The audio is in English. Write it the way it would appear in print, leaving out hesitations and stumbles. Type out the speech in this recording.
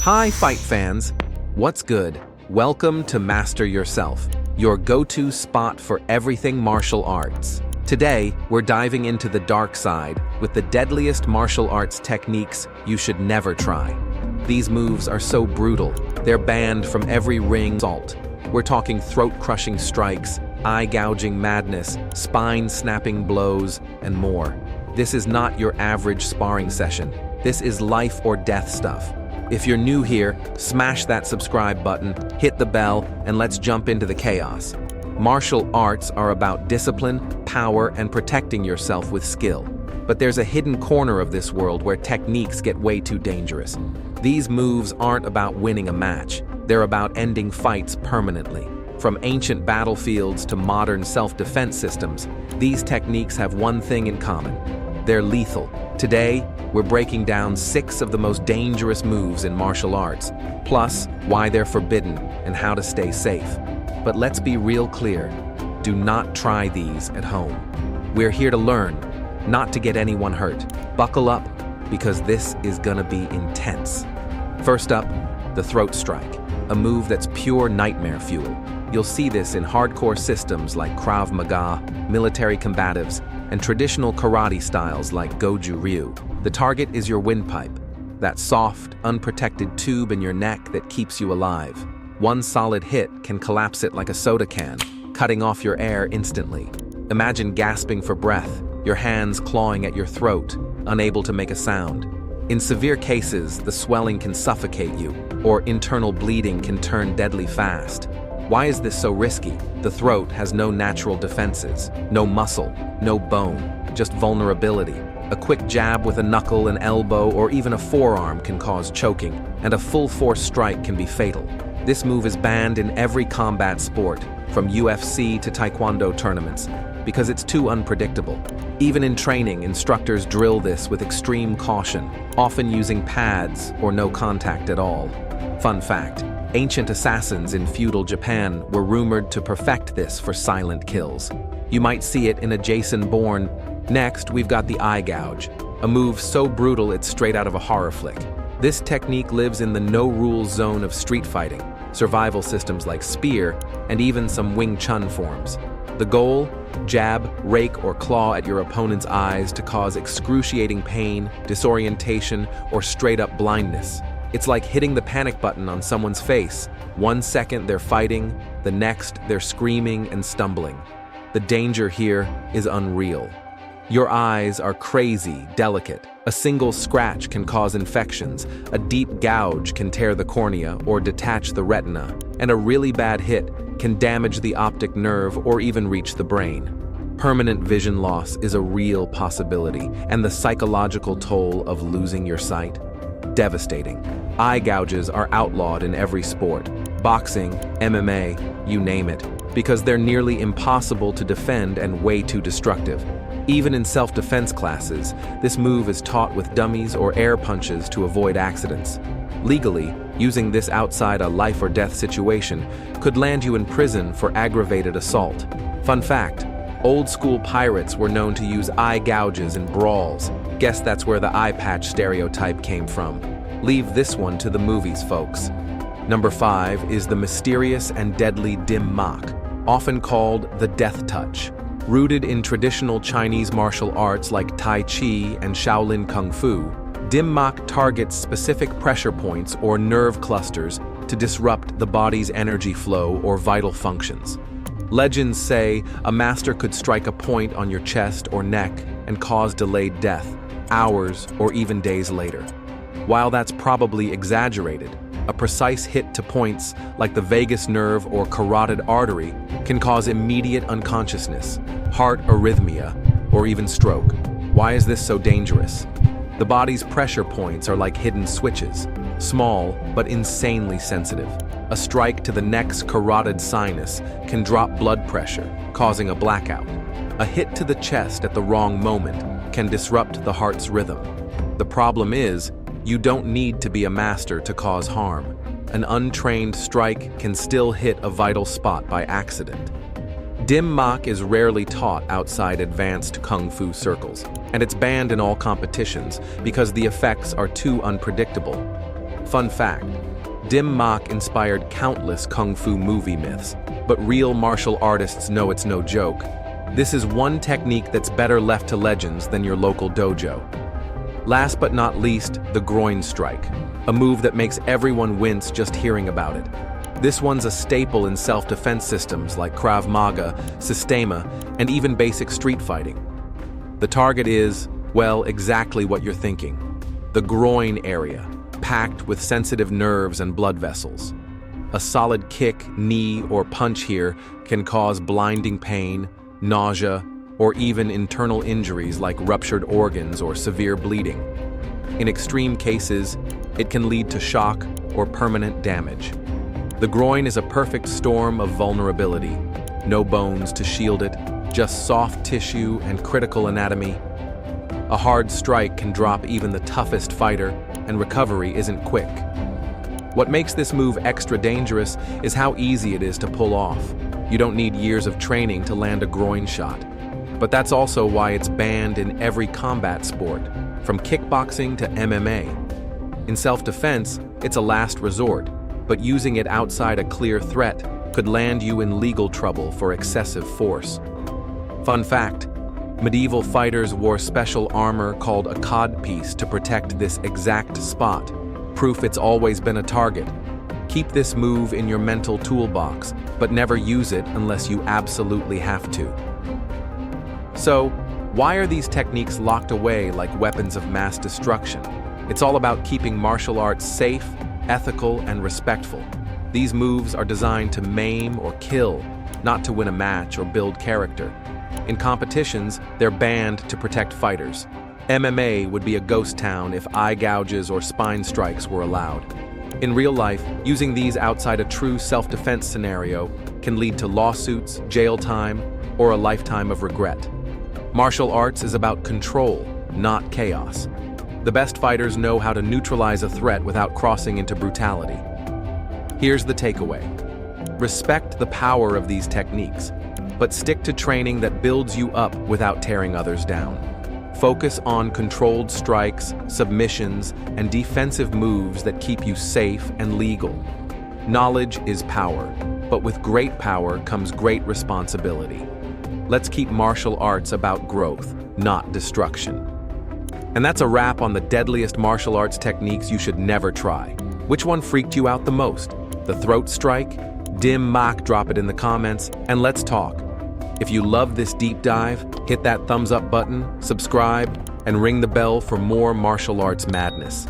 Hi, fight fans. What's good? Welcome to Master Yourself, your go-to spot for everything martial arts. Today, we're diving into the dark side with the deadliest martial arts techniques you should never try. These moves are so brutal, they're banned from every ring assault. We're talking throat-crushing strikes, eye-gouging madness, spine-snapping blows, and more. This is not your average sparring session. This is life or death stuff. If you're new here, smash that subscribe button, hit the bell, and let's jump into the chaos. Martial arts are about discipline, power, and protecting yourself with skill. But there's a hidden corner of this world where techniques get way too dangerous. These moves aren't about winning a match. They're about ending fights permanently. From ancient battlefields to modern self-defense systems, these techniques have one thing in common. They're lethal. Today, we're breaking down 6 of the most dangerous moves in martial arts, plus why they're forbidden and how to stay safe. But let's be real clear, do not try these at home. We're here to learn, not to get anyone hurt. Buckle up, because this is gonna be intense. First up, the throat strike, a move that's pure nightmare fuel. You'll see this in hardcore systems like Krav Maga, military combatives, and traditional karate styles like Gouge. The target is your windpipe, that soft, unprotected tube in your neck that keeps you alive. One solid hit can collapse it like a soda can, cutting off your air instantly. Imagine gasping for breath, your hands clawing at your throat, unable to make a sound. In severe cases, the swelling can suffocate you, or internal bleeding can turn deadly fast. Why is this so risky? The throat has no natural defenses, no muscle, no bone, just vulnerability. A quick jab with a knuckle, an elbow, or even a forearm can cause choking, and a full-force strike can be fatal. This move is banned in every combat sport, from UFC to Taekwondo tournaments, because it's too unpredictable. Even in training, instructors drill this with extreme caution, often using pads or no contact at all. Fun fact, ancient assassins in feudal Japan were rumored to perfect this for silent kills. You might see it in a Jason Bourne. Next, we've got the eye gouge, a move so brutal it's straight out of a horror flick. This technique lives in the no-rules zone of street fighting, survival systems like Spear, and even some Wing Chun forms. The goal? Jab, rake, or claw at your opponent's eyes to cause excruciating pain, disorientation, or straight-up blindness. It's like hitting the panic button on someone's face. 1 second they're fighting, the next they're screaming and stumbling. The danger here is unreal. Your eyes are crazy, delicate. A single scratch can cause infections, a deep gouge can tear the cornea or detach the retina, and a really bad hit can damage the optic nerve or even reach the brain. Permanent vision loss is a real possibility, and the psychological toll of losing your sight? Devastating. Eye gouges are outlawed in every sport, boxing, MMA, you name it, because they're nearly impossible to defend and way too destructive. Even in self-defense classes, this move is taught with dummies or air punches to avoid accidents. Legally, using this outside a life or death situation could land you in prison for aggravated assault. Fun fact, old-school pirates were known to use eye gouges in brawls. Guess that's where the eye patch stereotype came from. Leave this one to the movies, folks. Number 5 is the mysterious and deadly Dim Mak, often called the death touch. Rooted in traditional Chinese martial arts like Tai Chi and Shaolin Kung Fu, Dim Mak targets specific pressure points or nerve clusters to disrupt the body's energy flow or vital functions. Legends say a master could strike a point on your chest or neck and cause delayed death, hours or even days later. While that's probably exaggerated, a precise hit to points like the vagus nerve or carotid artery can cause immediate unconsciousness, heart arrhythmia, or even stroke. Why is this so dangerous? The body's pressure points are like hidden switches, small but insanely sensitive. A strike to the neck's carotid sinus can drop blood pressure, causing a blackout. A hit to the chest at the wrong moment can disrupt the heart's rhythm. The problem is, you don't need to be a master to cause harm. An untrained strike can still hit a vital spot by accident. Dim Mak is rarely taught outside advanced kung fu circles, and it's banned in all competitions because the effects are too unpredictable. Fun fact, Dim Mak inspired countless kung fu movie myths, but real martial artists know it's no joke. This is one technique that's better left to legends than your local dojo. Last but not least, the groin strike, a move that makes everyone wince just hearing about it. This one's a staple in self-defense systems like Krav Maga, Systema, and even basic street fighting. The target is, well, exactly what you're thinking. The groin area, packed with sensitive nerves and blood vessels. A solid kick, knee, or punch here can cause blinding pain, nausea, or even internal injuries like ruptured organs or severe bleeding. In extreme cases, it can lead to shock or permanent damage. The groin is a perfect storm of vulnerability. No bones to shield it, just soft tissue and critical anatomy. A hard strike can drop even the toughest fighter, and recovery isn't quick. What makes this move extra dangerous is how easy it is to pull off. You don't need years of training to land a groin shot. But that's also why it's banned in every combat sport, from kickboxing to MMA. In self-defense, it's a last resort, but using it outside a clear threat could land you in legal trouble for excessive force. Fun fact, medieval fighters wore special armor called a codpiece to protect this exact spot, proof it's always been a target. Keep this move in your mental toolbox, but never use it unless you absolutely have to. So, why are these techniques locked away like weapons of mass destruction? It's all about keeping martial arts safe, ethical, and respectful. These moves are designed to maim or kill, not to win a match or build character. In competitions, they're banned to protect fighters. MMA would be a ghost town if eye gouges or spine strikes were allowed. In real life, using these outside a true self-defense scenario can lead to lawsuits, jail time, or a lifetime of regret. Martial arts is about control, not chaos. The best fighters know how to neutralize a threat without crossing into brutality. Here's the takeaway. Respect the power of these techniques, but stick to training that builds you up without tearing others down. Focus on controlled strikes, submissions, and defensive moves that keep you safe and legal. Knowledge is power, but with great power comes great responsibility. Let's keep martial arts about growth, not destruction. And that's a wrap on the deadliest martial arts techniques you should never try. Which one freaked you out the most? The throat strike? Dim Mak? Drop it in the comments, and let's talk. If you love this deep dive, hit that thumbs up button, subscribe, and ring the bell for more martial arts madness.